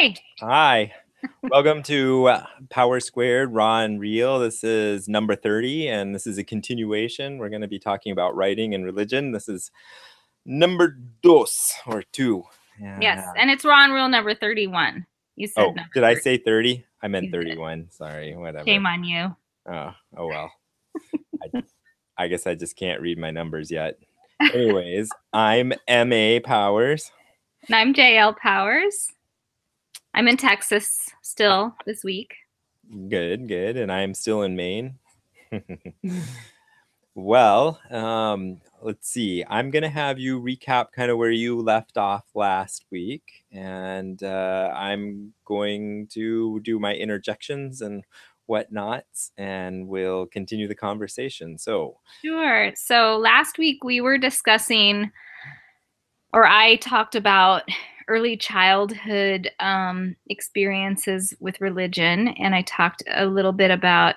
Hi. Hi. Welcome to Powerssquared, Raw and Real. This is number 30, and this is a continuation. We're going to be talking about writing and religion. This is number dos, or two. And, Yes, and it's Raw and Real number 31. You said number did I 30. say 30? I meant You did. 31. Sorry, whatever. Shame on you. Oh well. I guess I just can't read my numbers yet. Anyways, I'm M.A. Powers. And I'm JL Powers. I'm in Texas still this week. Good. And I'm still in Maine. Well, let's see. I'm going to have you recap kind of where you left off last week, and I'm going to do my interjections and whatnots, and we'll continue the conversation. So, Sure. So last week we were discussing, or I talked about early childhood experiences with religion, and I talked a little bit about,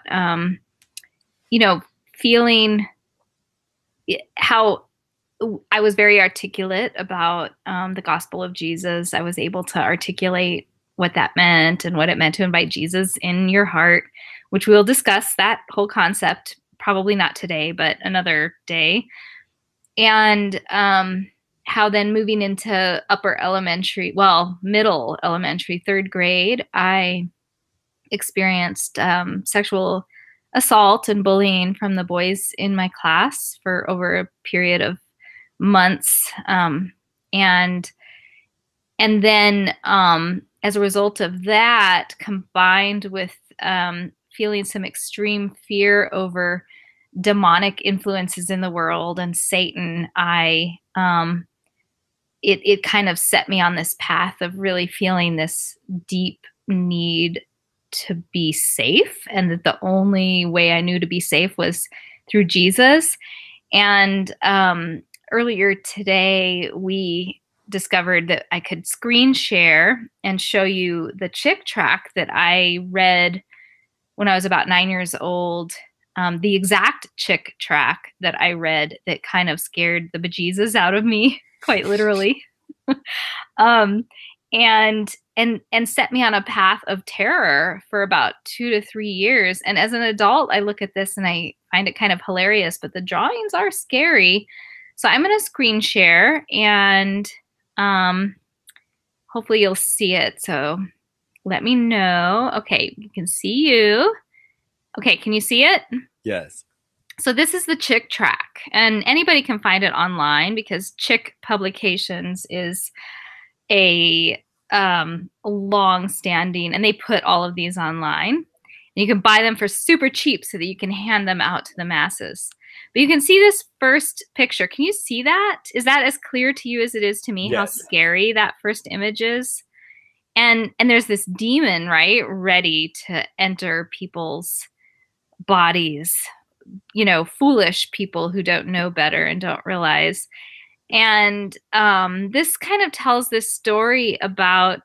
feeling how I was very articulate about the gospel of Jesus. I was able to articulate what that meant and what it meant to invite Jesus in your heart, which we'll discuss that whole concept, probably not today, but another day. And how then moving into middle elementary, third grade, I experienced sexual assault and bullying from the boys in my class for over a period of months, and then as a result of that, combined with feeling some extreme fear over demonic influences in the world and Satan, it kind of set me on this path of really feeling this deep need to be safe, and that the only way I knew to be safe was through Jesus. And earlier today, we discovered that I could screen share and show you the Chick tract that I read when I was about 9 years old. The exact Chick tract that I read that kind of scared the bejesus out of me, quite literally. And set me on a path of terror for about 2 to 3 years. And as an adult, I look at this and I find it kind of hilarious, but the drawings are scary. So I'm going to screen share, and hopefully you'll see it. So let me know. Okay, you can see you. Okay, can you see it? yes. So this is the Chick tract, and anybody can find it online because Chick Publications is a long-standing, and they put all of these online. And you can buy them for super cheap so that you can hand them out to the masses. But you can see this first picture. Can you see that? Is that as clear to you as it is to me? Yes. How scary that first image is? And there's this demon, right, ready to enter people's bodies, foolish people who don't know better and don't realize. And this kind of tells this story about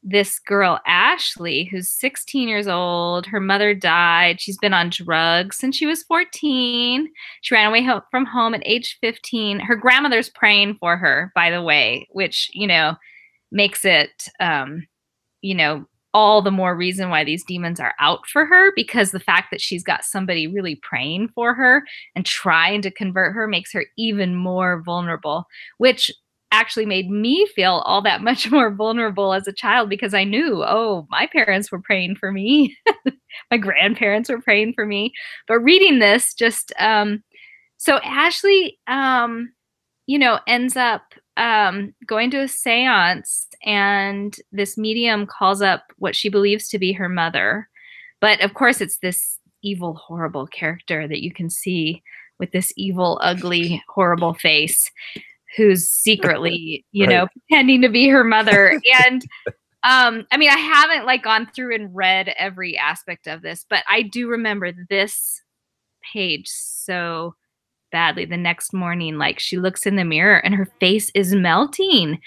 this girl, Ashley, who's 16 years old. Her mother died. She's been on drugs since she was 14. She ran away from home at age 15. Her grandmother's praying for her, by the way, which, makes it, all the more reason why these demons are out for her, because the fact that she's got somebody really praying for her and trying to convert her makes her even more vulnerable, which actually made me feel all that much more vulnerable as a child, because I knew, oh, my parents were praying for me. My grandparents were praying for me. But reading this just, so Ashley, ends up going to a seance, and this medium calls up what she believes to be her mother. But of course, it's this evil, horrible character that you can see with this evil, ugly, horrible face, who's secretly, Right. pretending to be her mother. And I haven't gone through and read every aspect of this, but I do remember this page so badly. The next morning, she looks in the mirror and her face is melting,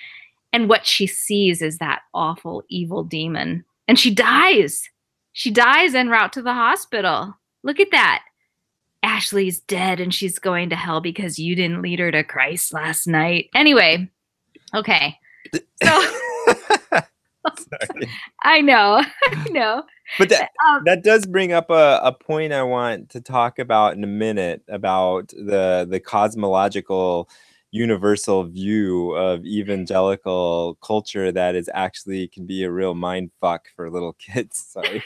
and what she sees is that awful evil demon, and she dies en route to the hospital. Look at that. Ashley's dead and she's going to hell because you didn't lead her to Christ last night. Anyway, okay. So Sorry. I know. I know. But Um, that does bring up a point I want to talk about in a minute about the cosmological universal view of evangelical culture that is actually can be a real mind fuck for little kids. Sorry.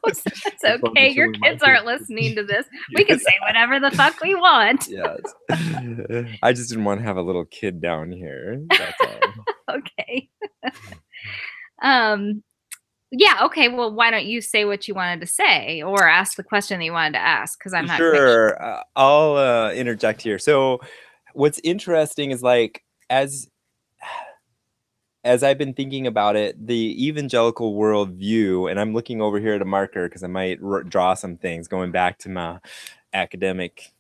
it's Just wanted to okay. Your show my kids kids. aren't listening to this. We can say whatever the fuck we want. Yes. I just didn't want to have a little kid down here. That's all. Okay. Um, yeah, okay. Well, why don't you say what you wanted to say or ask the question that you wanted to ask? Because I'm not quite sure. Sure. I'll interject here. So, what's interesting is like as I've been thinking about it, the evangelical worldview, and I'm looking over here at a marker because I might draw some things going back to my academic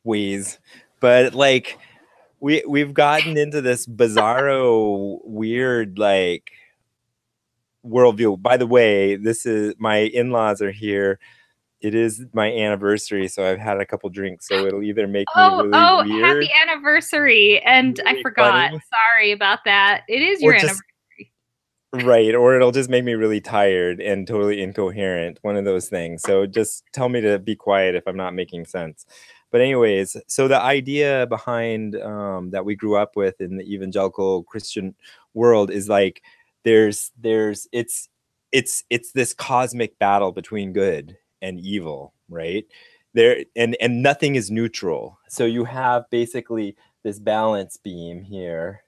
ways, but like we've gotten into this bizarro, weird like worldview. By the way, this is my in-laws are here. It is my anniversary, so I've had a couple drinks, so it'll either make me Oh, really oh, happy weird, anniversary. And I really forgot. funny, Sorry about that. It is or your just anniversary. right, or it'll just make me really tired and totally incoherent. One of those things. So just tell me to be quiet if I'm not making sense. But anyways, so the idea behind that we grew up with in the evangelical Christian world is like there's it's this cosmic battle between good and evil, right? There and nothing is neutral. So you have basically this balance beam here,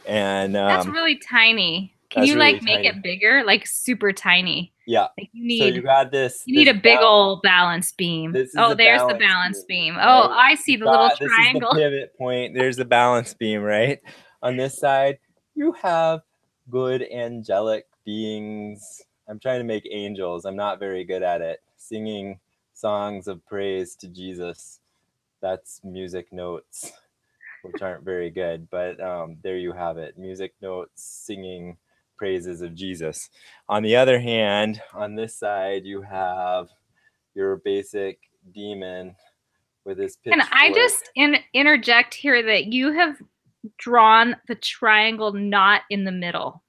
and That's really tiny. Can that's you really like make tiny. it bigger? Like super tiny. Yeah. Like So you got you need this a big old balance beam. this is Oh, a there's the balance balance beam, beam. Oh, right? I see You've the little got this is the triangle. pivot point. There's the balance beam, right? On this side, you have good angelic beings. I'm trying to make angels. I'm not very good at it. Singing songs of praise to Jesus. That's music notes, which aren't very good, but there you have it. Music notes singing praises of Jesus. On the other hand, on this side, you have your basic demon with his Can I pitchfork. just interject here that you have drawn the triangle not in the middle?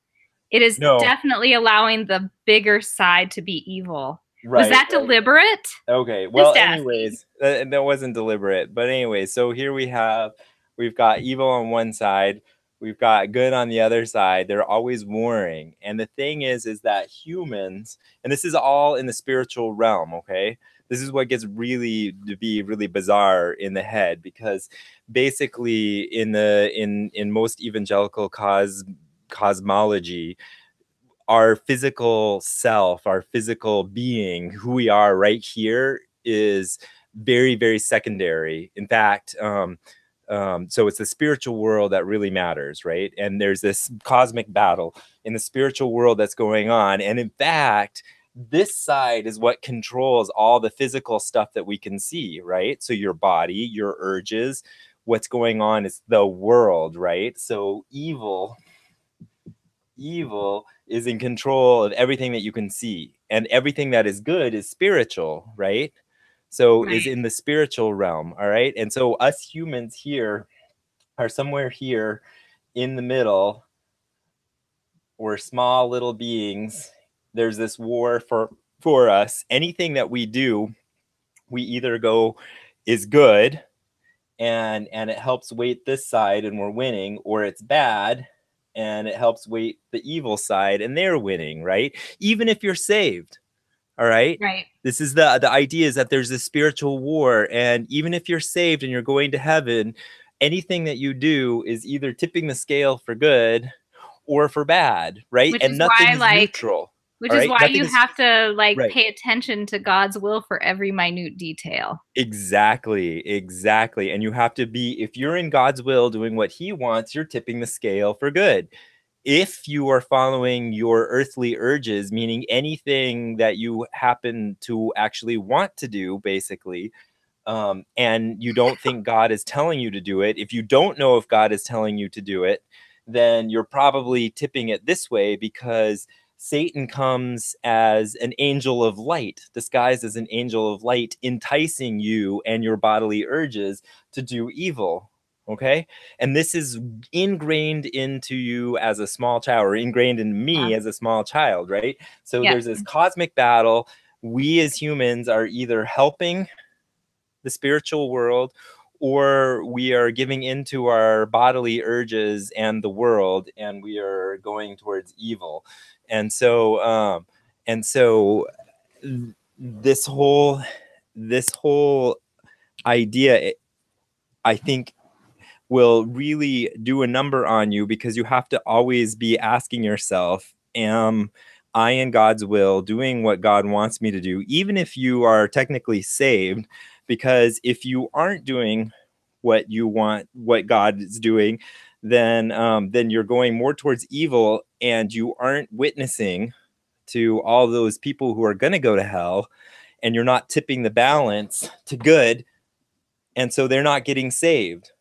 It is No, definitely allowing the bigger side to be evil. Was right, that right. deliberate? Okay. Well, Just asking. anyways, that wasn't deliberate. But anyway, so here we've got evil on one side, we've got good on the other side. They're always warring. And the thing is that humans, and this is all in the spiritual realm, okay? This is what gets really to be really bizarre in the head because basically in most evangelical cosmology, our physical self, our physical being, who we are right here is very, very secondary. In fact, so it's the spiritual world that really matters, right? And there's this cosmic battle in the spiritual world that's going on. And in fact, this side is what controls all the physical stuff that we can see, right? So your body, your urges, what's going on is the world, right? So evil is in control of everything that you can see, and everything that is good is spiritual, right? So is Right. in the spiritual realm. All right. And so us humans here are somewhere here in the middle. We're small little beings. There's this war for us. Anything that we do, we either go is good and it helps weight this side and we're winning, or it's bad and it helps weight the evil side and they're winning, right? Even if you're saved, all right? Right. This is the idea is that there's a spiritual war, and even if you're saved and you're going to heaven, anything that you do is either tipping the scale for good or for bad, right? Which And is why nothing is like neutral. which All is right? why Nothing you is have to like right. pay attention to God's will for every minute detail. Exactly, exactly. And you have to be, if you're in God's will doing what he wants, you're tipping the scale for good. If you are following your earthly urges, meaning anything that you happen to actually want to do, basically, and you don't think God is telling you to do it, if you don't know if God is telling you to do it, then you're probably tipping it this way because Satan comes as an angel of light, disguised as an angel of light, enticing you and your bodily urges to do evil. Okay. And this is ingrained into you as a small child, or ingrained in Yeah. me as a small child, right? So Yeah. there's this cosmic battle. We as humans are either helping the spiritual world, or we are giving into our bodily urges and the world, and we are going towards evil. And so this whole this whole idea, I think, will really do a number on you, because you have to always be asking yourself, am I in God's will, doing what God wants me to do, even if you are technically saved? Because if you aren't doing what you want, what God is doing, then you're going more towards evil, and you aren't witnessing to all those people who are going to go to hell, and you're not tipping the balance to good, and so they're not getting saved,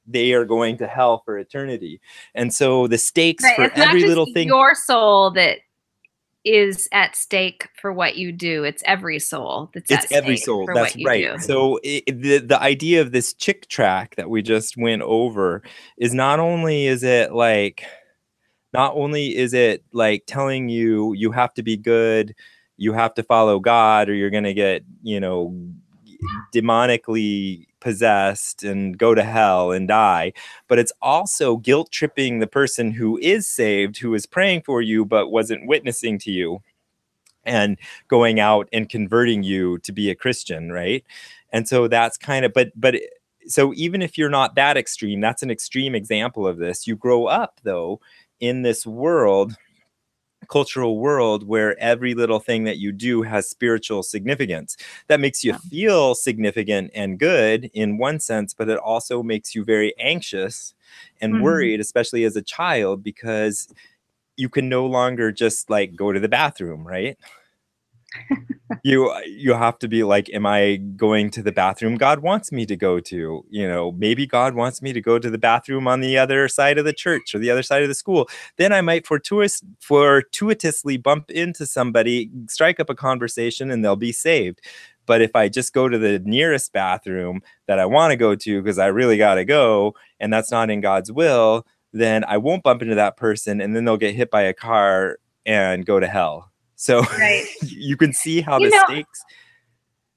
they are going to hell for eternity. And so the stakes Right. for It's not every just little thing, your soul that is at stake for what you do. It's every soul that's it's at every stake soul. for That's what you right. do. So the idea of this chick track that we just went over is, not only is it like telling you you have to be good, you have to follow God, or you're going to get, demonically possessed and go to hell and die, but it's also guilt tripping the person who is saved, who is praying for you but wasn't witnessing to you, and going out and converting you to be a Christian, right? And so that's kind of, but so even if you're not that extreme, that's an extreme example of this. You grow up though in this world, cultural world, where every little thing that you do has spiritual significance. That makes you Yeah. feel significant and good in one sense, but it also makes you very anxious and Mm-hmm. worried, especially as a child, because you can no longer just like go to the bathroom, right? You have to be like, am I going to the bathroom God wants me to go to? Maybe God wants me to go to the bathroom on the other side of the church or the other side of the school. Then I might fortuitously bump into somebody, strike up a conversation, and they'll be saved. But if I just go to the nearest bathroom that I want to go to because I really got to go, and that's not in God's will, then I won't bump into that person, and then they'll get hit by a car and go to hell. So Right. you can see how You the know, stakes.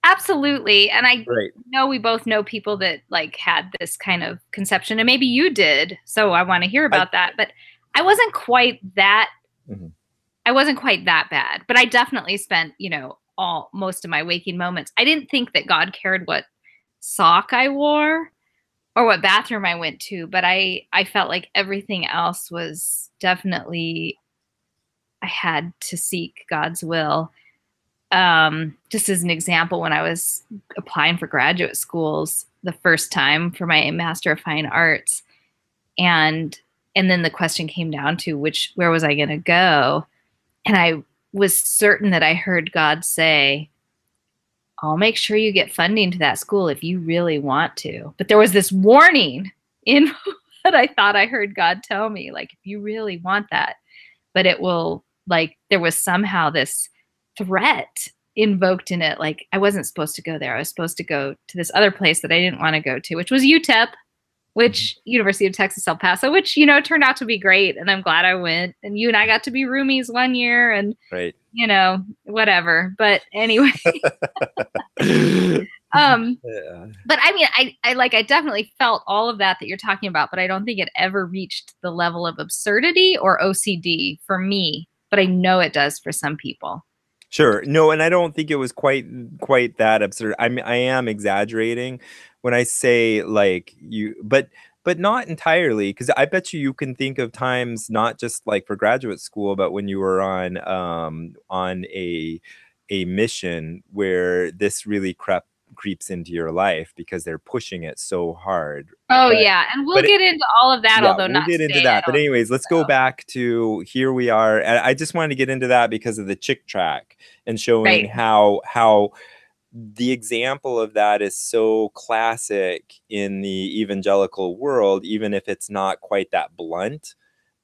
absolutely. And I Right. know we both know people that like had this kind of conception, and maybe you did. So I want to hear I about that. But I wasn't quite that Mhm. I wasn't quite that bad. But I definitely spent, all most of my waking moments. I didn't think that God cared what sock I wore or what bathroom I went to, but I felt like everything else was definitely I had to seek God's will. Just as an example, when I was applying for graduate schools the first time for my Master of Fine Arts, and and then the question came down to where was I going to go, and I was certain that I heard God say, I'll make sure you get funding to that school if you really want to. But there was this warning in what I thought I heard God tell me, like, if you really want that, but it will, like, there was somehow this threat invoked in it. Like, I wasn't supposed to go there. I was supposed to go to this other place that I didn't want to go to, which was UTEP, which University of Texas El Paso, which, turned out to be great. And I'm glad I went. And you and I got to be roomies one year and, Right. whatever. But anyway, um, Yeah. but I mean, I definitely felt all of that you're talking about, but I don't think it ever reached the level of absurdity or OCD for me. But I know it does for some people. Sure. No, and I don't think it was quite that absurd. I am exaggerating when I say like but not entirely, because I bet you can think of times, not just like for graduate school, but when you were on a mission where this really creeps into your life because they're pushing it so hard. Oh But yeah, and we'll but get into all of that, yeah, although we'll not get into today. I that. But don't anyways, think let's go so. back to here we are. And I just wanted to get into that because of the chick track and showing Right. how the example of that is so classic in the evangelical world, even if it's not quite that blunt,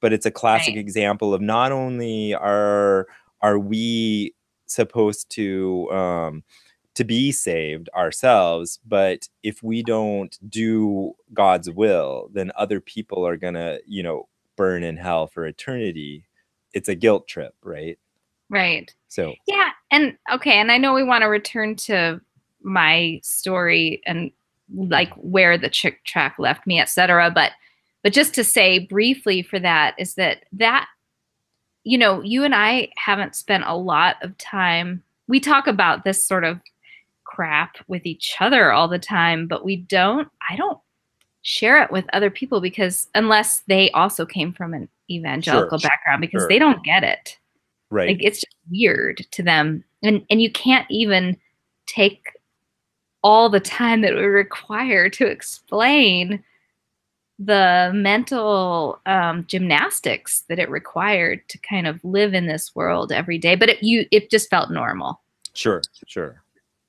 but it's a classic Right. example of, not only are we supposed to to be saved ourselves. But if we don't do God's will, then other people are gonna, burn in hell for eternity. It's a guilt trip, right? Right. So Yeah. And okay. And I know we want to return to my story and like where the chick track left me, etc. But just to say briefly for that is that you and I haven't spent a lot of time. We talk about this sort of crap with each other all the time, but I don't share it with other people because unless they also came from an sure, evangelical background, because sure, they don't get it. Like right, it's just weird to them. And you can't even take all the time that it would require to explain the mental gymnastics that it required to kind of live in this world every day. But it just felt normal sure, sure.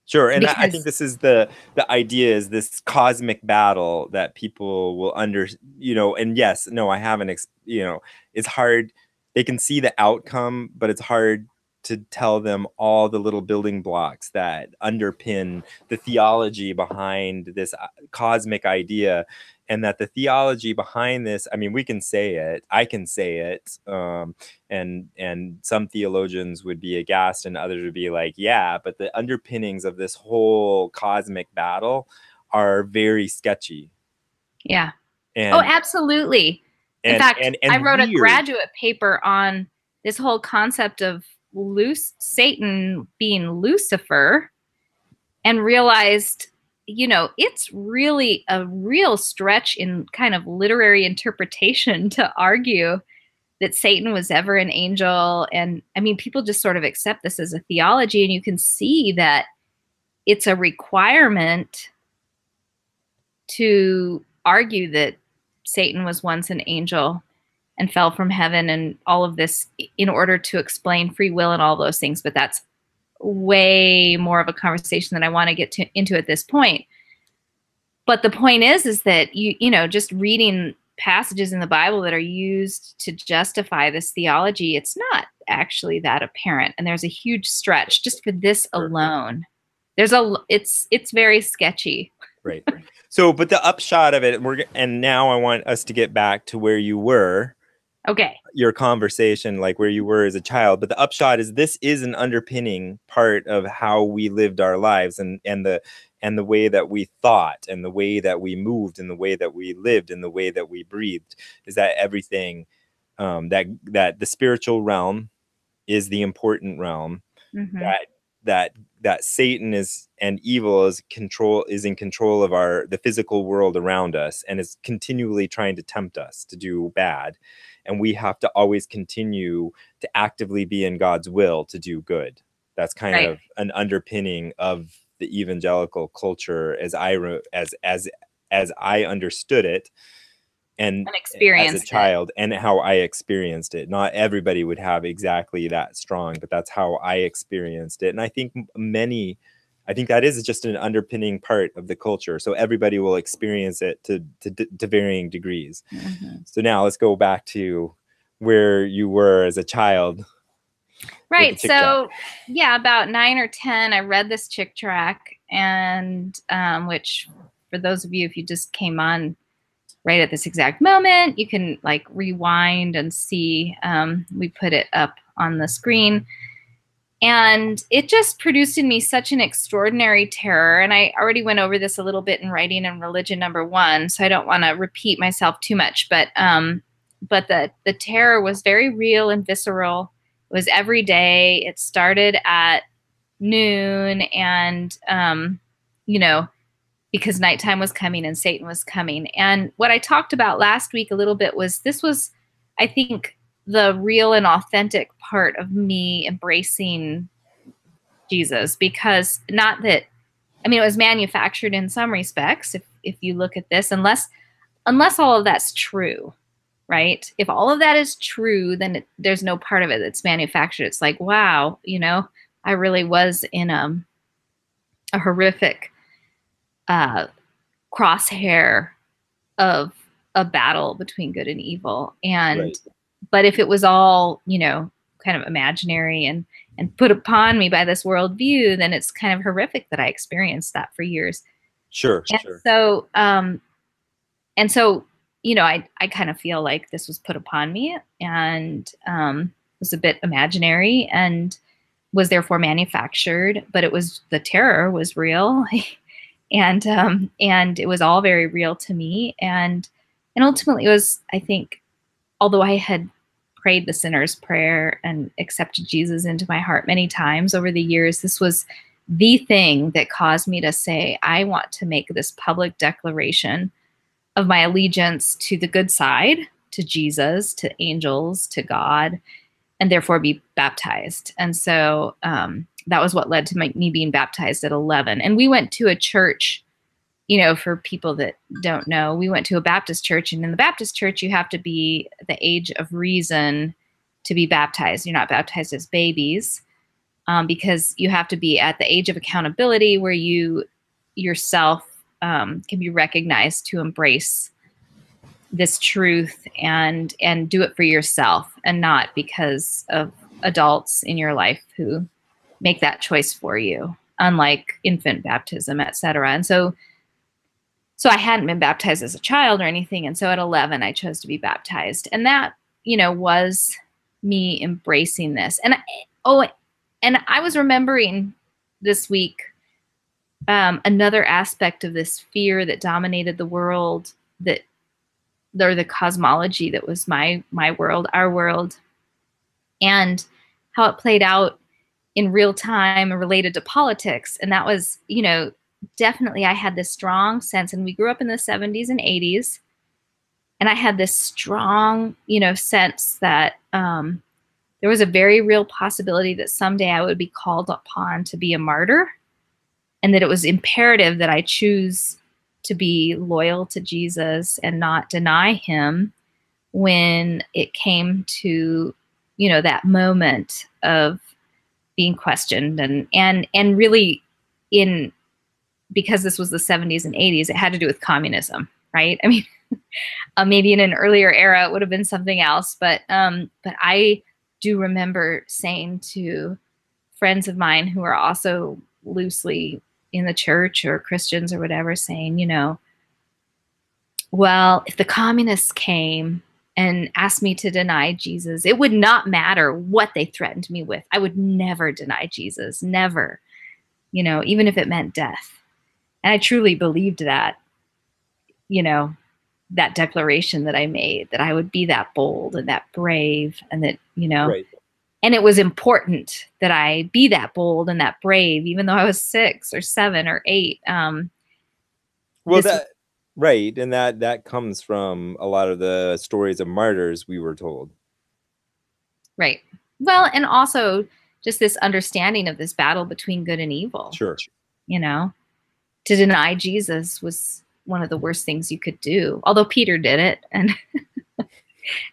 Sure, and I think because this is the idea is this cosmic battle that people will and yes, no, I haven't, it's hard. They can see the outcome, but it's hard to tell them all the little building blocks that underpin the theology behind this cosmic idea. And that the theology behind this, I mean, we can say it, I can say it, and some theologians would be aghast and others would be like, yeah, but the underpinnings of this whole cosmic battle are very sketchy. yeah. Oh, and absolutely. In and fact, and I and wrote a weird. graduate paper on this whole concept of Satan being Lucifer and realized, it's really a real stretch in kind of literary interpretation to argue that Satan was ever an angel. And I mean, people just sort of accept this as a theology, and you can see that it's a requirement to argue that Satan was once an angel and fell from heaven and all of this in order to explain free will and all those things. But that's way more of a conversation than I want to into at this point. But the point is that just reading passages in the Bible that are used to justify this theology, it's not actually that apparent. And there's a huge stretch just for this Sure. alone. It's very sketchy. Right. So, but the upshot of it, and now I want us to get back to where you were, Okay. your conversation, like where you were as a child. But the upshot is this is an underpinning part of how we lived our lives, and the way that we thought, and the way that we moved, and the way that we lived, and the way that we breathed, is that everything, that the spiritual realm is the important realm, Mm-hmm. that Satan and evil is in control of the physical world around us, and is continually trying to tempt us to do bad, and we have to always continue to actively be in God's will to do good. That's kind Right. of an underpinning of the evangelical culture as I understood it, and And as a experienced it. child, and how I experienced it. Not everybody would have exactly that strong, but that's how I experienced it. And I think that is just an underpinning part of the culture. So everybody will experience it to varying degrees. Mm-hmm. So now let's go back to where you were as a child with the Right. chick tract. So, yeah, about 9 or 10, I read this chick track, and which, for those of you, if you just came on right at this exact moment, you can like rewind and see. We put it up on the screen. And it just produced in me such an extraordinary terror. And I already went over this a little bit in Writing and Religion #1, so I don't want to repeat myself too much. But the terror was very real and visceral. It was every day. It started at noon, and because nighttime was coming and Satan was coming. And what I talked about last week a little bit was this was, I think, the real and authentic part of me embracing Jesus, because not that, I mean, it was manufactured in some respects. If you look at this, unless all of that's true, right? If all of that is true, then there's no part of it that's manufactured. It's like, wow, I really was in a horrific crosshair of a battle between good and evil. And Right. but if it was all, kind of imaginary, and and put upon me by this worldview, then it's kind of horrific that I experienced that for years. Sure. And so, and so, I kind of feel like this was put upon me, and was a bit imaginary and was therefore manufactured, but the terror was real. And it was all very real to me. And ultimately it was, I think, although I had prayed the sinner's prayer and accepted Jesus into my heart many times over the years, this was the thing that caused me to say, I want to make this public declaration of my allegiance to the good side, to Jesus, to angels, to God, and therefore be baptized. And so that was what led to me being baptized at 11. And we went to a church, for people that don't know, we went to a Baptist church, and in the Baptist church, you have to be the age of reason to be baptized. You're not baptized as babies, because you have to be at the age of accountability where you yourself can be recognized to embrace this truth and do it for yourself, and not because of adults in your life who make that choice for you, unlike infant baptism, etc. And so I hadn't been baptized as a child or anything. And so at 11, I chose to be baptized. And that, was me embracing this. And I was remembering this week another aspect of this fear that dominated the world, or the cosmology that was my world, our world, and how it played out in real time and related to politics. And that was, definitely I had this strong sense, and we grew up in the 70s and 80s. And I had this strong, sense that there was a very real possibility that someday I would be called upon to be a martyr, and that it was imperative that I choose to be loyal to Jesus and not deny him when it came to, that moment of being questioned and really because this was the 70s and 80s, it had to do with communism, right? I mean, maybe in an earlier era it would have been something else, but I do remember saying to friends of mine who are also loosely in the church or Christians or whatever, saying, well, if the communists came and asked me to deny Jesus, it would not matter what they threatened me with. I would never deny Jesus, never, even if it meant death. And I truly believed that, that declaration that I made, that I would be that bold and that brave, and that, Right. and it was important that I be that bold and that brave, even though I was 6 or 7 or 8. Well, right, and that comes from a lot of the stories of martyrs we were told. Right. Well, and also just this understanding of this battle between good and evil. Sure. To deny Jesus was one of the worst things you could do. Although Peter did it and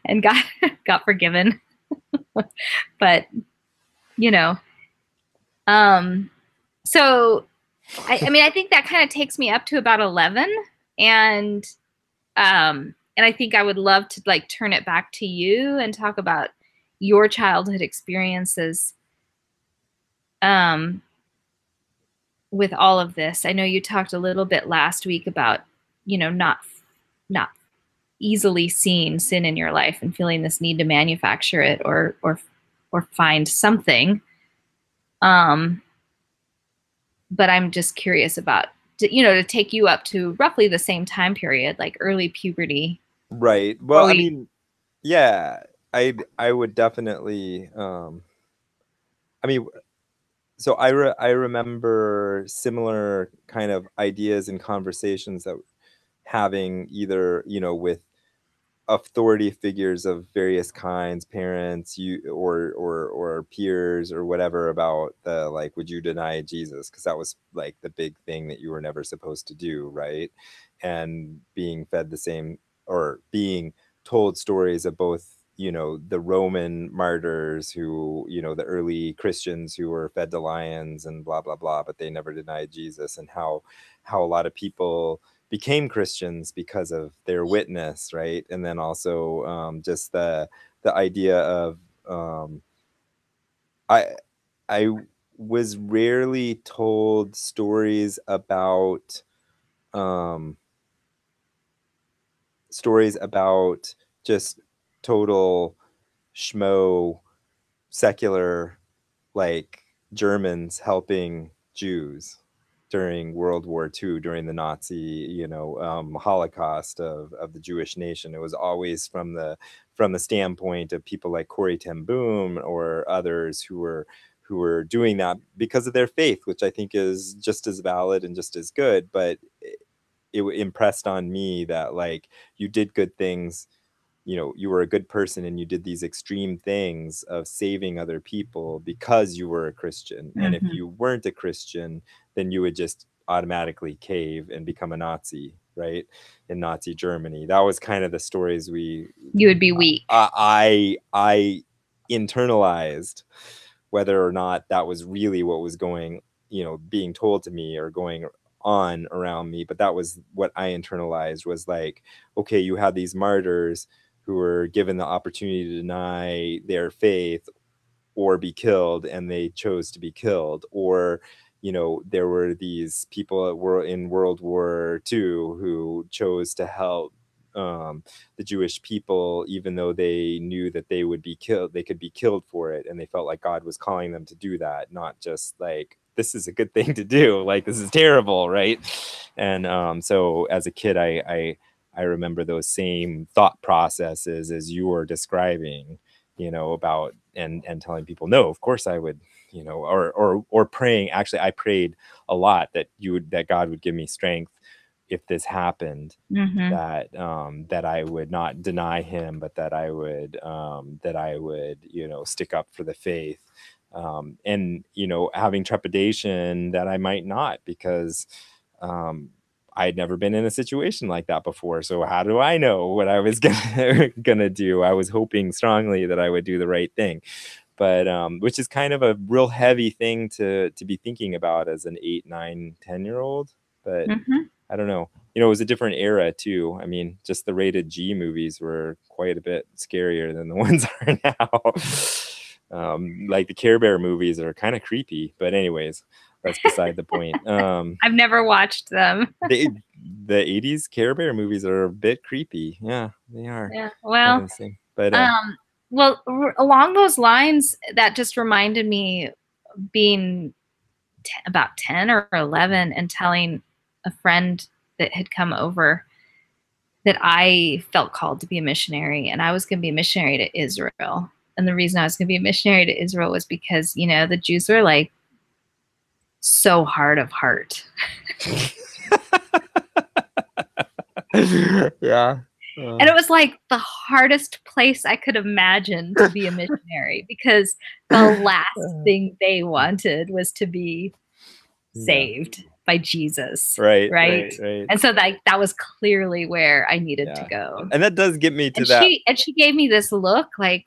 and got forgiven. But so I mean, I think that kind of takes me up to about 11, and I think I would love to turn it back to you and talk about your childhood experiences with all of this. I know you talked a little bit last week about, not easily seeing sin in your life and feeling this need to manufacture it or find something. But I'm just curious about, to take you up to roughly the same time period, like early puberty. Right. Well, I mean, yeah, I would definitely, I mean, so I remember similar kind of ideas and conversations that having either, with authority figures of various kinds, parents, you or peers or whatever, about the would you deny Jesus? Because that was like the big thing that you were never supposed to do, right? And being fed the same, or being told stories of both, the Roman martyrs who, the early Christians who were fed to lions and blah blah blah, but they never denied Jesus, and how a lot of people became Christians because of their witness, right? And then also just the idea of I I was rarely told um, stories about just total schmo secular, like, Germans helping Jews during World War II, during the Nazi, Holocaust of the Jewish nation. It was always from the standpoint of people like Corrie ten Boom or others who were doing that because of their faith, which I think is just as valid and just as good. But it impressed on me that, like, you did good things, you were a good person and you did these extreme things of saving other people because you were a Christian. And if Mm-hmm. you weren't a Christian, then you would just automatically cave and become a Nazi, right? In Nazi Germany. That was kind of the stories You would be weak. I internalized, whether or not that was really what was going, being told to me or going on around me. But that was what I internalized, was like, okay, you had these martyrs who were given the opportunity to deny their faith or be killed, and they chose to be killed. Or, there were these people that were in World War II who chose to help the Jewish people, even though they knew that they would be killed, they could be killed for it, and they felt like God was calling them to do that, not just like, this is a good thing to do, like, this is terrible, right? And so as a kid, I remember those same thought processes as you were describing, about, and telling people, no, of course I would, or praying. Actually, I prayed a lot that God would give me strength if this happened, Mm-hmm. that I would not deny him, but that I would, stick up for the faith. And, having trepidation that I might not, because I had never been in a situation like that before. So how do I know what I was gonna do? I was hoping strongly that I would do the right thing. But which is kind of a real heavy thing to be thinking about as an 8, 9, 10-year old. But Mm-hmm. I don't know. It was a different era too. I mean, just the rated G movies were quite a bit scarier than the ones are now. Like the Care Bear movies are kind of creepy. But anyways, that's beside the point. I've never watched them. The 80s Care Bear movies are a bit creepy. Yeah, they are. Yeah. Not Well, gonna sing. But um, well, along those lines, that just reminded me being about 10 or 11 and telling a friend that had come over that I felt called to be a missionary, and I was going to be a missionary to Israel. And the reason I was going to be a missionary to Israel was because, the Jews were like so hard of heart. yeah. And it was like the hardest place I could imagine to be a missionary, because the last thing they wanted was to be saved by Jesus. Right. And so that was clearly where I needed to Yeah. go. And that does get me to And that. she gave me this look like,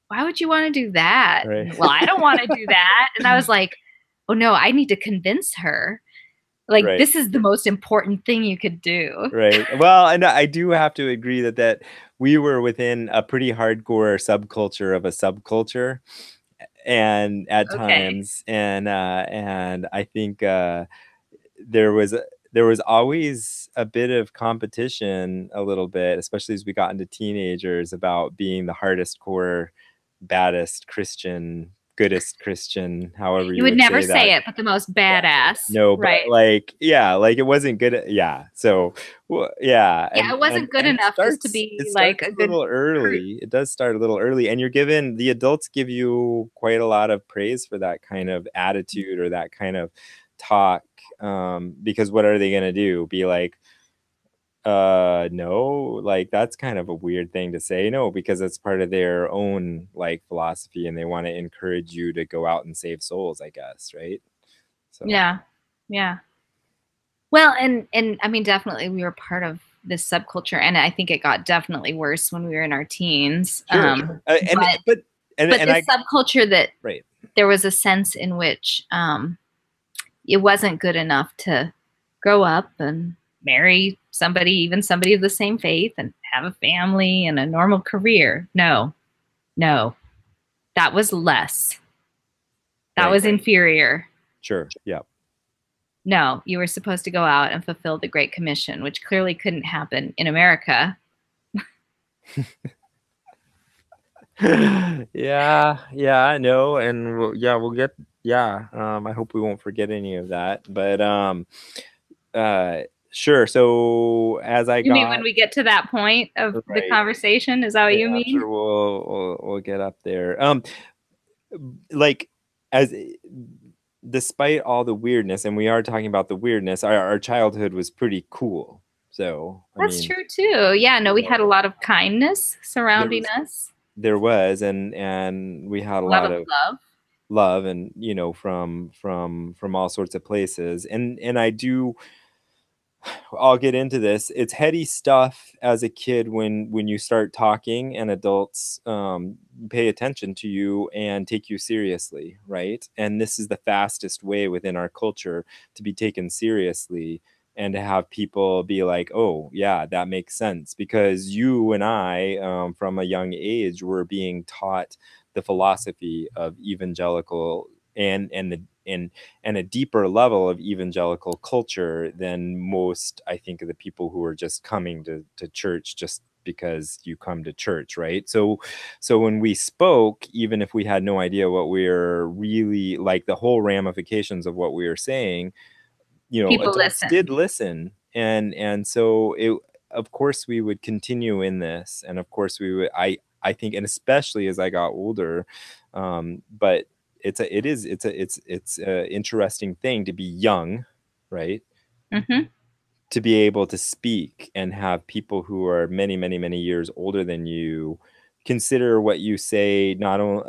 why would you want to do that? Right. And, well, I don't want to do that. And I was like, oh no, I need to convince her. Like, Right. this is the most important thing you could do. Right. Well, and I do have to agree that we were within a pretty hardcore subculture of a subculture, and at times, and I think there was always a bit of competition, a little bit, especially as we got into teenagers, about being the hardest core, baddest Christian, goodest Christian, however You you would would never say say it, but the most badass. no, but right. like, yeah, like it wasn't good. Yeah. So, well, yeah. Yeah, it wasn't good enough just to be it like starts a a good little fruit. early. It does start a little early. And the adults give you quite a lot of praise for that kind of attitude or that kind of talk. Because what are they going to do? Be like, no, like that's kind of a weird thing to say. No, because it's part of their own like philosophy, and they want to encourage you to go out and save souls, I guess. Right. So, Yeah. Yeah. Well, and I mean, definitely we were part of this subculture, and I think it got definitely worse when we were in our teens. sure. But And this subculture, that right. there was a sense in which it wasn't good enough to grow up and marry somebody, even somebody of the same faith, and have a family and a normal career. No, that was less. That right? was inferior. Sure. Yeah. No, you were supposed to go out and fulfill the Great Commission, which clearly couldn't happen in America. Yeah, yeah, I know, and we'll get, yeah. I hope we won't forget any of that, but uh, sure. So as I You mean when got we get to that point of the right conversation? Is that what you after mean? we'll get up there. Like as despite all the weirdness, and we are talking about the weirdness, our childhood was pretty cool. So I That's mean, true too. Yeah, no, you we had know, a lot of kindness there surrounding was us, and we had a a lot lot of of love. love, and from all sorts of places, and I'll get into this. It's heady stuff as a kid when you start talking and adults pay attention to you and take you seriously, right? And this is the fastest way within our culture to be taken seriously and to have people be like, oh yeah, that makes sense, because you and I, from a young age, were being taught the philosophy of evangelical and the and a deeper level of evangelical culture than most, I think, of the people who are just coming to church just because you come to church, right? So when we spoke, even if we had no idea what we were really like, the whole ramifications of what we were saying, People adults listen. did listen, and so it, of course we would continue in this, and of course we would, I think, and especially as I got older, but it's a interesting thing to be young, right? Hmm. To be able to speak and have people who are many, many, many years older than you consider what you say, not only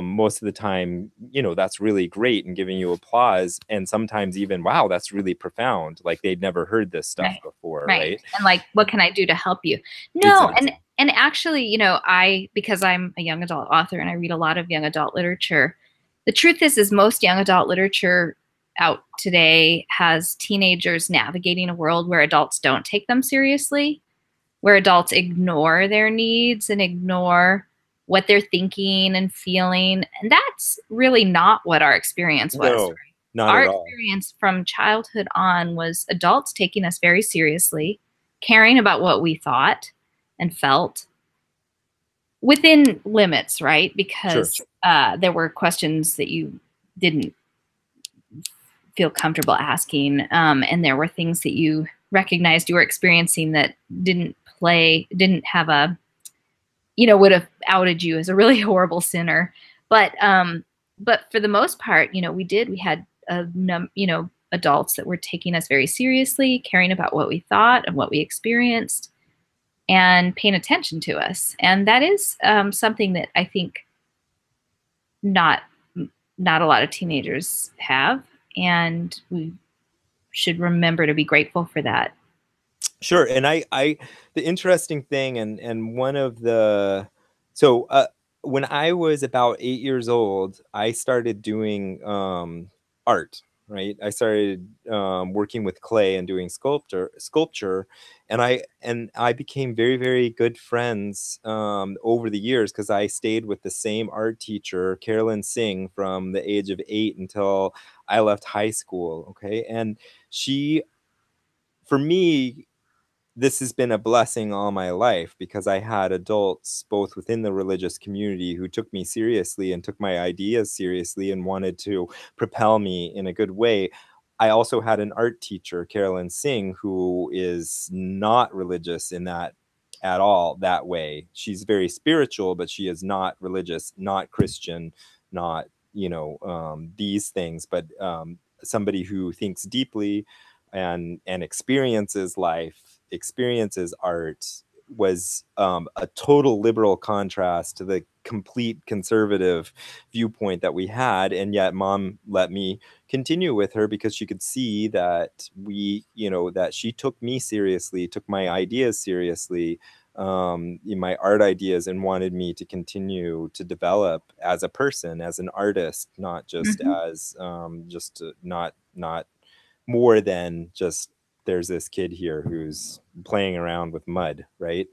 most of the time, that's really great and giving you applause, and sometimes even, wow, that's really profound, like they'd never heard this stuff Right. before, Right. right? And like, what can I do to help you? No, Exactly. and actually, I because I'm a young adult author and I read a lot of young adult literature. The truth is most young adult literature out today has teenagers navigating a world where adults don't take them seriously, where adults ignore their needs and ignore what they're thinking and feeling. And that's really not what our experience was. No, not Our at all. experience from childhood on was adults taking us very seriously, caring about what we thought and felt within limits, right? Sure. Because there were questions that you didn't feel comfortable asking, and there were things that you recognized you were experiencing that didn't have a, would have outed you as a really horrible sinner. But for the most part, we had adults that were taking us very seriously, caring about what we thought and what we experienced, and paying attention to us. And that is something that I think not not a lot of teenagers have, and we should remember to be grateful for that. Sure. And the interesting thing, and one of the, so when I was about 8 years old, I started doing art, right? I started working with clay and doing sculpture, and I became very, very good friends over the years, because I stayed with the same art teacher, Carolyn Singh, from the age of 8 until I left high school. Okay, and she, for me, this has been a blessing all my life, because I had adults both within the religious community who took me seriously and took my ideas seriously and wanted to propel me in a good way. I also had an art teacher, Carolyn Singh, who is not religious in that at all that way. She's very spiritual, but she is not religious, not Christian, not, these things, but somebody who thinks deeply and experiences life, experiences art, was a total liberal contrast to the complete conservative viewpoint that we had. And yet mom let me continue with her, because she could see that that she took me seriously, took my ideas seriously, in my art ideas, and wanted me to continue to develop as a person, as an artist, not just Mm-hmm. as not more than just, there's this kid here who's playing around with mud, right?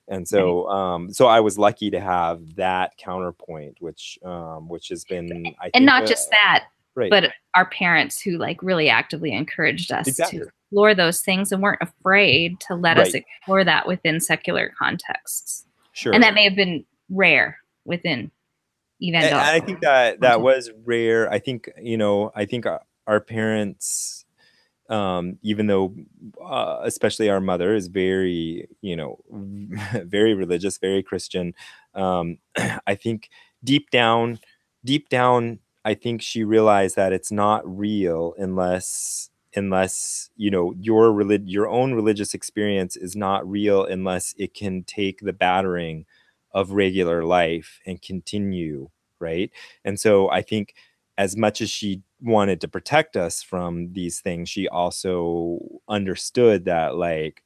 And Right. so I was lucky to have that counterpoint, which has been, I And think, not just that, right. but our parents who like really actively encouraged us to Exactly. explore those things and weren't afraid to let us Right. explore that within secular contexts. And Sure. that may have been rare within And I evangelical think that that context. was rare. I think, I think our parents, even though, especially our mother is very, very religious, very Christian. I think deep down, deep down, I think she realized that it's not real unless your own religious experience is not real unless it can take the battering of regular life and continue, right? And so I think, as much as she wanted to protect us from these things, she also understood that, like,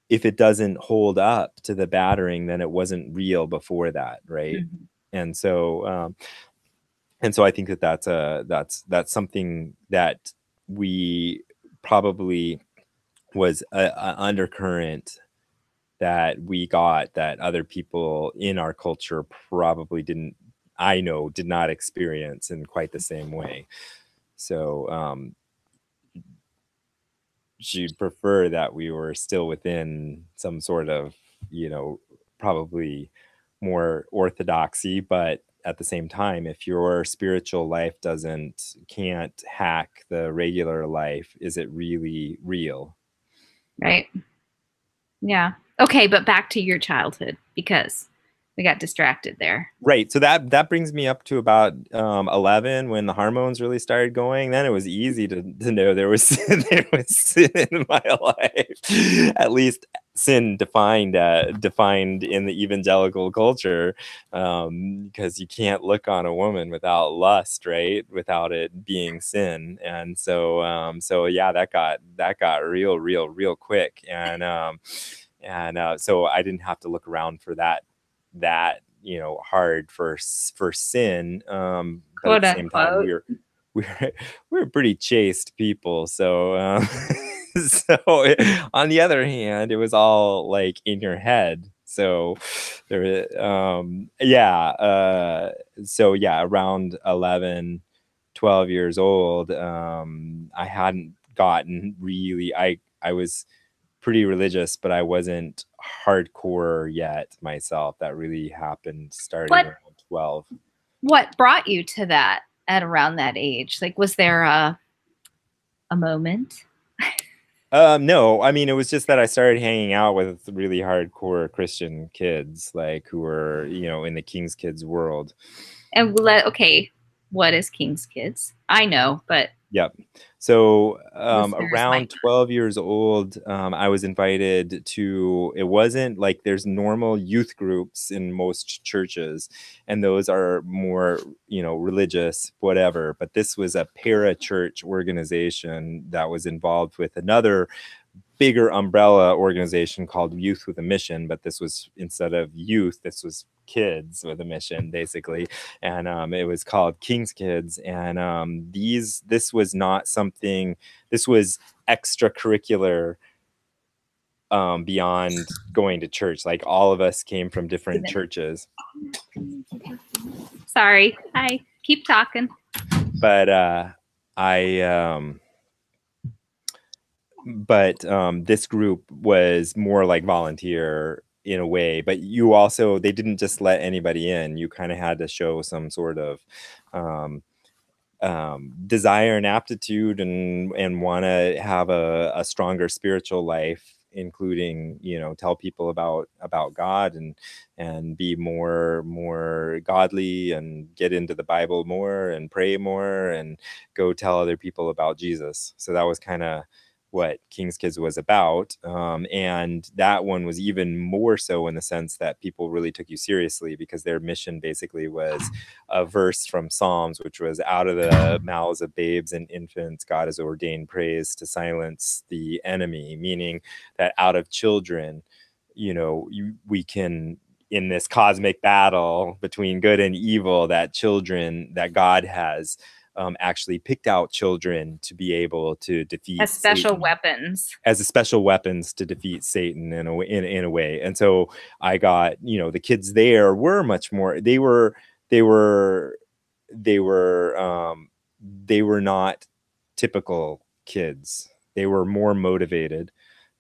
if it doesn't hold up to the battering, then it wasn't real before that, right? Mhm. And so, I think that that's something that we probably was a undercurrent that we got that other people in our culture probably didn't, I know, did not experience in quite the same way. So she'd prefer that we were still within some sort of, you know, probably more orthodoxy, but at the same time, if your spiritual life can't hack the regular life, is it really real? Right. Yeah. Okay, but back to your childhood because we got distracted there. Right. So that brings me up to about 11, when the hormones really started going. Then it was easy to know there was there was sin in my life. At least sin defined in the evangelical culture, because you can't look on a woman without lust, right? Without it being sin. And so yeah, that got real quick. And so I didn't have to look around for that hard for sin, but at Quote the same time, unquote. we were we were pretty chaste people, so so on the other hand, it was all like in your head. So there yeah so yeah, around 11, 12 years old, I hadn't gotten really, I was pretty religious, but I wasn't hardcore yet myself. That really happened starting What around 12. what brought you to that at around that age? Like was there a moment? No, I mean, it was just that I started hanging out with really hardcore Christian kids, like, who were, in the King's Kids world. And okay, what is King's Kids? I know, but Yep. So listeners might around 12 years old, I was invited to, it wasn't like there's normal youth groups in most churches, and those are more, religious, whatever. But this was a para church organization that was involved with another bigger umbrella organization called Youth with a Mission, but this was, instead of youth, this was kids with a mission, basically. And it was called King's Kids. And this was not something, this was extracurricular, beyond going to church. Like, all of us came from different even. churches. Sorry. Hi. Keep talking. But I this group was more like volunteer in a way, but they didn't just let anybody in. You kind of had to show some sort of um, desire and aptitude, and want to have a stronger spiritual life, including, tell people about God, and be more godly, and get into the Bible more, and pray more, and go tell other people about Jesus. So that was kind of what King's Kids was about. And that one was even more so, in the sense that people really took you seriously, because their mission basically was a verse from Psalms, which was, "Out of the mouths of babes and infants, God has ordained praise to silence the enemy," meaning that out of children, we can, in this cosmic battle between good and evil, that God has actually picked out children to be able to defeat As special Satan weapons. as a special weapons to defeat Satan in a way. And so I got, the kids there were much more, they were, they were, they were not typical kids. They were more motivated.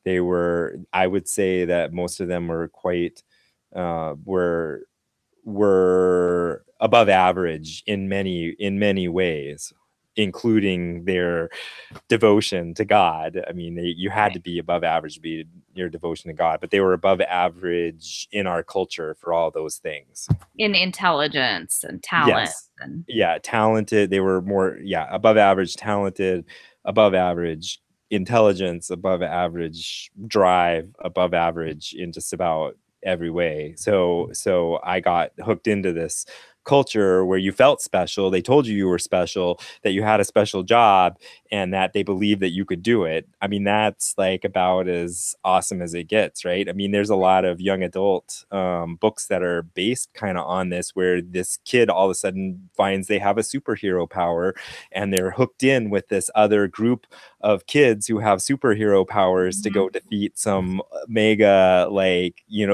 I would say that most of them were quite, were above average in many ways, including their devotion to God. I mean, you had to be above average to be your devotion to God, but they were above average in our culture for all those things. In intelligence and talent. Yes. And Yeah, talented. They were more, above average talented, above average intelligence, above average drive, above average in just about every way. So I got hooked into this culture where you felt special. They told you were special, that you had a special job, and that they believed that you could do it. I mean, that's like about as awesome as it gets, right? I mean, there's a lot of young adult books that are based kind of on this, where this kid all of a sudden finds they have a superhero power, and they're hooked in with this other group of kids who have superhero powers to go defeat some mega,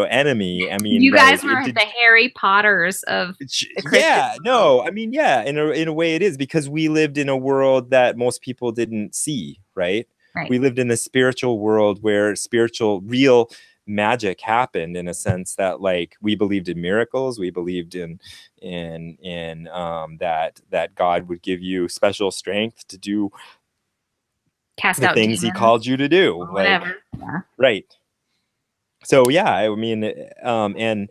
enemy. I mean, you right? guys were the Harry Potters of the Christian Yeah, world. no, I mean, yeah, in a way it is, because we lived in a world that most people didn't see, right? Right. We lived in a spiritual world where spiritual, real magic happened, in a sense that, like, we believed in miracles. We believed in that God would give you special strength to do Cast the out things he demons called you to do, or whatever. Yeah. right. So yeah, I mean, and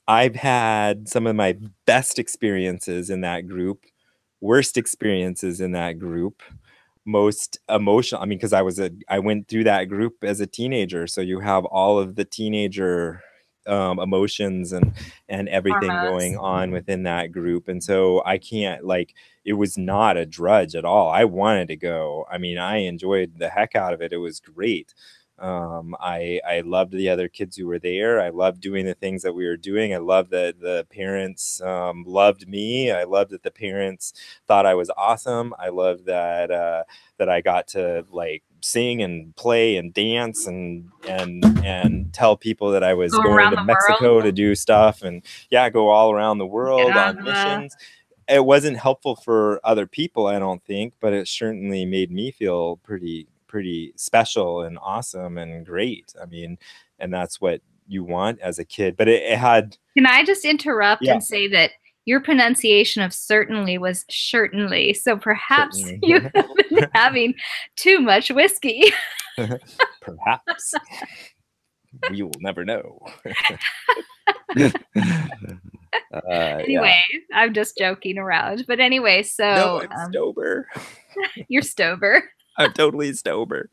I've had some of my best experiences in that group, worst experiences in that group, most emotional. I mean, because I went through that group as a teenager, so you have all of the teenager emotions and everything Hormones. going on within that group. And so I can't, like, it was not a drudge at all. I wanted to go. I mean, I enjoyed the heck out of it. It was great. I loved the other kids who were there. I loved doing the things that we were doing. I loved that the parents loved me. I loved that the parents thought I was awesome. I loved that I got to, like, sing and play and dance and tell people that I was Go going around to the world. Mexico to do stuff, and go all around the world on Nicaragua. missions. It wasn't helpful for other people, I don't think, but it certainly made me feel pretty special and awesome and great. I mean, and that's what you want as a kid. But it had, Can I just interrupt yeah, and say that your pronunciation of certainly was certainly. So perhaps certainly. you have been having too much whiskey. Perhaps. We will never know. Anyway, yeah. I'm just joking around. But anyway, so no, I'm Stober. You're Stober. I'm totally Stober.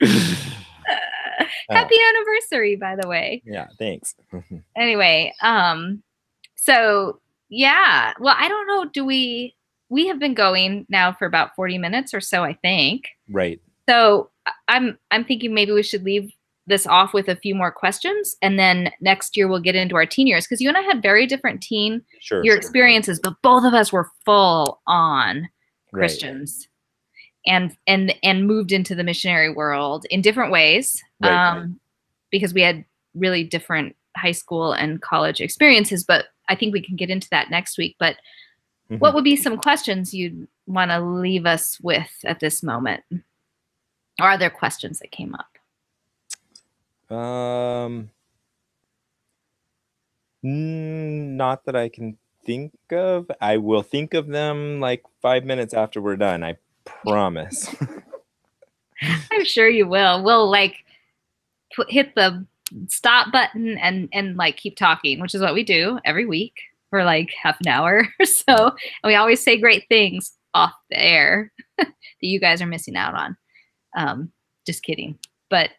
Happy anniversary, by the way. Yeah, thanks. Anyway, so yeah. Well, I don't know. We have been going now for about 40 minutes or so, I think. Right. So I'm thinking maybe we should leave this off with a few more questions, and then next year we'll get into our teen years, because you and I had very different teen year experiences, but both of us were full on Christians, right. and moved into the missionary world in different ways, right. Because we had really different high school and college experiences. But I think we can get into that next week. But what would be some questions you'd want to leave us with at this moment? Or are there questions that came up? Not that I can think of. I will think of them like 5 minutes after we're done. I promise. I'm sure you will. We'll like hit the stop button and like keep talking, which is what we do every week for like half an hour or so. And we always say great things off the air that you guys are missing out on. Just kidding. But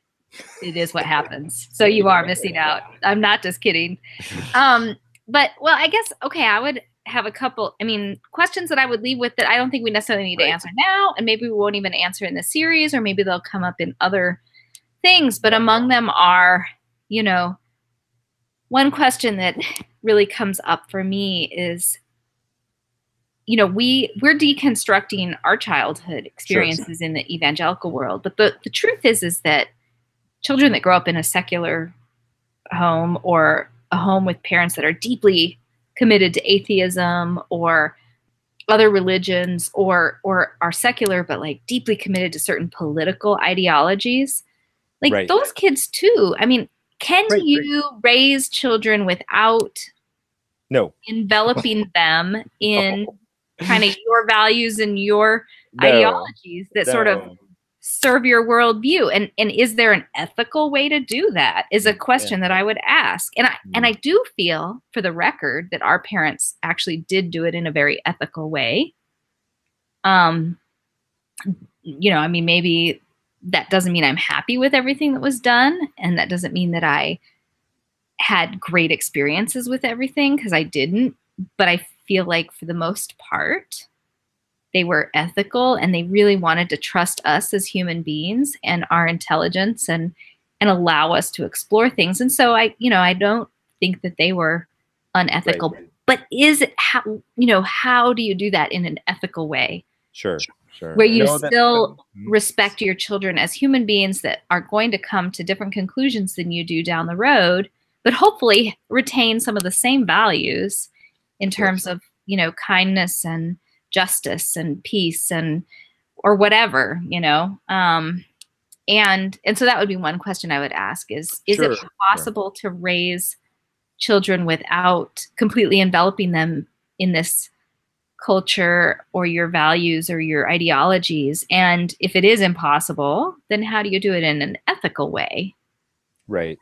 it is what happens. So you are missing out. I'm not just kidding. But well, I guess, okay, I would have a couple, questions that I would leave with that I don't think we necessarily need to answer now. And maybe we won't even answer in the series, or maybe they'll come up in other things. But among them are, one question that really comes up for me is, we're deconstructing our childhood Sure. experiences in the evangelical world, but the truth is that children that grow up in a secular home or a home with parents that are deeply committed to atheism or other religions or are secular but like deeply committed to certain political ideologies, like Right. those kids too. I mean, can Right. you raise children without No. enveloping them in No. kind of your values and your No. ideologies that sort of No. serve your worldview? And is there an ethical way to do that is a Yeah. question that I would ask. And I do feel, for the record, that our parents actually did do it in a very ethical way. um I mean, maybe that doesn't mean I'm happy with everything that was done, and that doesn't mean that I had great experiences with everything, because I didn't. But I feel like for the most part they were ethical, and they really wanted to trust us as human beings and our intelligence, and allow us to explore things. And so I don't think that they were Right. unethical. But is it how do you do that in an ethical way Sure. Sure. where you No, that. still Mhm. respect your children as human beings that are going to come to different conclusions than you do down the road, but hopefully retain some of the same values in Sure. terms of, kindness and justice and peace and or whatever, and so that would be one question I would ask is it Sure. Sure. possible to raise children without completely enveloping them in this culture or your values or your ideologies? And if it is impossible, then how do you do it in an ethical way? Right.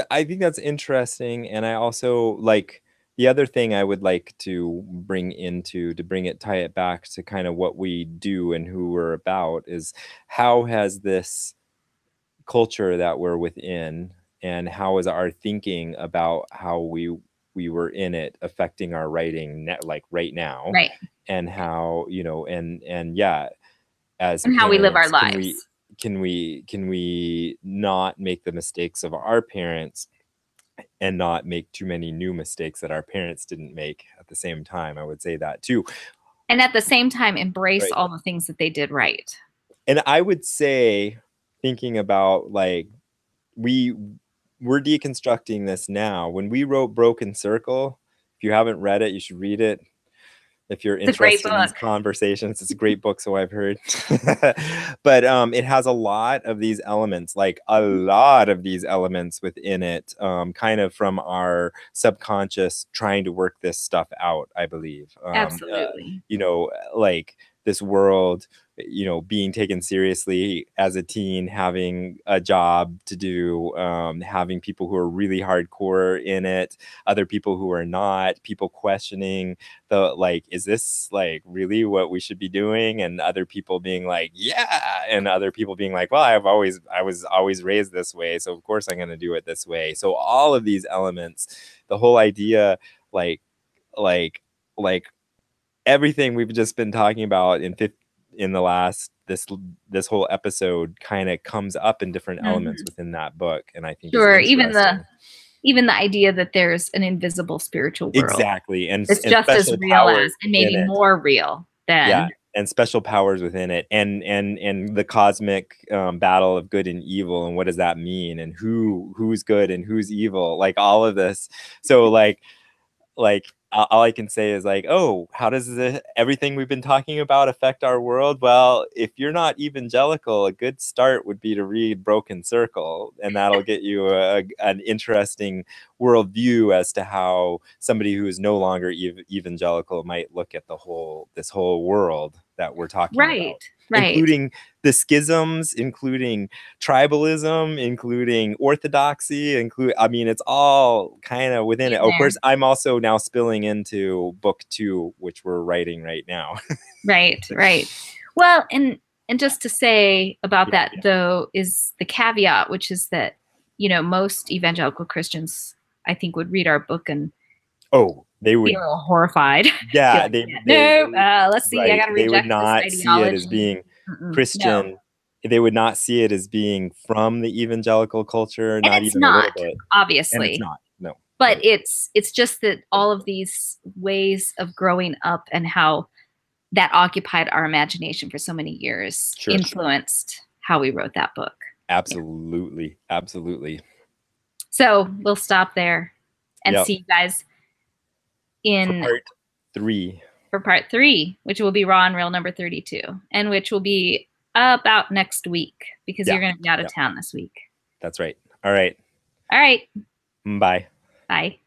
I think that's interesting, and I also like the other thing I would like to bring it tie it back to kind of what we do and who we're about is how has this culture that we're within and how is our thinking about how we were in it affecting our writing like right now, Right. and how and yeah, as And how we live our parents, lives. can we not make the mistakes of our parents and not make too many new mistakes that our parents didn't make at the same time? I would say that too. And at the same time, embrace Right. all the things that they did right. And I would say, thinking about like we we're deconstructing this now. When we wrote Broken Circle, if you haven't read it, you should read it. If you're It's a great interested in these book. conversations, it's a great book, so I've heard. But it has a lot of these elements, like a lot of these elements within it, kind of from our subconscious trying to work this stuff out, I believe. Absolutely. Like this world, being taken seriously as a teen, having a job to do, having people who are really hardcore in it, other people who are not, people questioning like, is this like really what we should be doing? And other people being like, yeah, and other people being like, well, I was always raised this way, so of course I'm going to do it this way. So all of these elements, the whole idea, like like like everything we've just been talking about in the last this whole episode kind of comes up in different elements Mhm. within that book, and I think is Sure. Even the interesting. even the idea that there's an invisible spiritual world Exactly, that's and just as special real powers as, and in maybe it. more real Yeah, than. and special powers within it, and the cosmic, battle of good and evil, and what does that mean, and who's good and who's evil, like, all of this. So, like, all I can say is, like, "Oh, how does everything we've been talking about affect our world?" Well, if you're not evangelical, a good start would be to read Broken Circle, and that'll get you an interesting worldview as to how somebody who is no longer evangelical might look at this whole world that we're talking Right. about, Right. including the schisms, including tribalism, including orthodoxy, I mean, it's all kind of within it. In Of there. course, I'm also now spilling into book 2, which we're writing right now. Right. Right. Well, and just to say about Yeah. that though is the caveat, which is that, most evangelical Christians, I think, would read our book and Oh, they be would, a little horrified. Be yeah, like, no, let's see, I right. got to They would reject this not see it as ideology. being Mm-mm, no. Christian. They would not see it as being from the evangelical culture, And not it's even a little not, bit. And it's obviously. not. No. But it's just that all of these ways of growing up and how that occupied our imagination for so many years influenced how we wrote that book. Absolutely. Absolutely. So we'll stop there and see you guys for part 3. For part 3, which will be Raw and Real number 32, and which will be about next week because you're going to be out of town this week. That's right. All right. All right. Bye. Bye.